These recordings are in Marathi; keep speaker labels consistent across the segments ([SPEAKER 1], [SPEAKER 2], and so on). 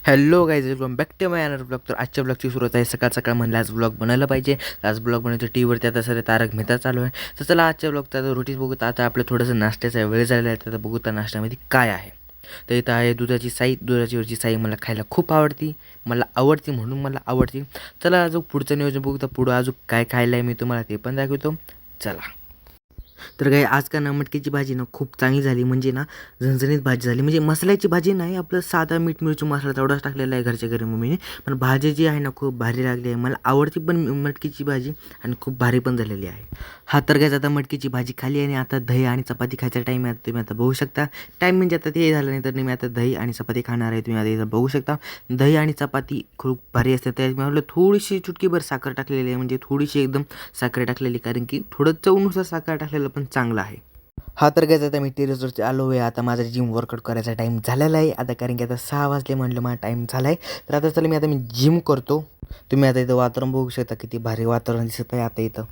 [SPEAKER 1] Hello guys, welcome back to my honour blog. तर आजच्या ब्लॉगची सुरुवात आहे सकाळ सकाळ म्हणलं आज ब्लॉग बनायला पाहिजे. आज ब्लॉग बनवतो टी व्हीवरती आता सर तारक मेहता चालू आहे. तर चला आजच्या ब्लॉगचा आता रुटीन बघू. आता आपलं थोडंसं नाश्त्याचा वेळ झालेला आहे. तर बघू तर नाश्त्यामध्ये काय आहे. तर इथं आहे दुधाची साई. दुधाची वरची साई मला खायला खूप आवडती. मला आवडती म्हणून मला आवडती. चला अजून पुढचं नियोजन बघू. तर पुढं अजून काय खायला आहे मी तुम्हाला ते पण दाखवतो. चला. तर काय आज का ना मटकीची भाजी ना खूप चांगली झाली. म्हणजे ना झणझणीत भाजी झाली. म्हणजे मसाल्याची भाजी नाही, आपलं साधा मीठ मिरची मसाला तेवढाच टाकलेला आहे घरच्या घरी मम्मीने. पण भाजी जी आहे ना खूप भारी लागली आहे. मला आवडती पण मटकीची भाजी आणि खूप भारी पण झालेली आहे. हा तर काय आता मटकीची भाजी खाली आणि आता दही आणि चपाती खायचा टाईम आहे. तुम्ही आता बघू शकता. टाईम म्हणजे आता ते झालं नाही तर मी आता दही आणि चपाती खाणार आहे. तुम्ही आता इथं बघू शकता. दही आणि चपाती खूप भारी असते. त्यात मी म्हटलं थोडीशी चुटकीभर साखर टाकलेली आहे. म्हणजे थोडीशी एकदम साखर टाकलेली, कारण की थोडं चवनुसार साखर टाकलेलं पण चांगलं आहे. हा तर काय आता मी टेरेसवरती आलो आहे. आता माझा जिम वर्कआउट करायचा टाईम झालेला आहे आता, कारण की आता 6 वाजले म्हणलं माझा टाईम झाला आहे. तर आता चला मी जिम करतो. तुम्ही आता इथं वातावरण बघू शकता, किती भारी वातावरण दिसत आहे आता इथं.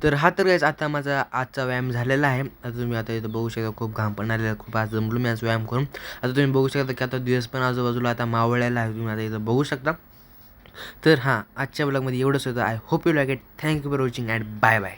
[SPEAKER 1] तर हा तर गाईज आता माझा आजचा व्यायाम झालेला आहे. आता तुम्ही आता इथं बघू शकता खूप घाम पण आलेला आहे. खूप आज जमलो मी आज व्यायाम करून. आता तुम्ही बघू शकता की आता दिवस पण आजूबाजूला आता मावळलेला आहे. तुम्ही आता इथं बघू शकता. तर हां, आजच्या ब्लॉगमध्ये एवढंच होतं. I hope you like it. Thank you for watching and bye bye.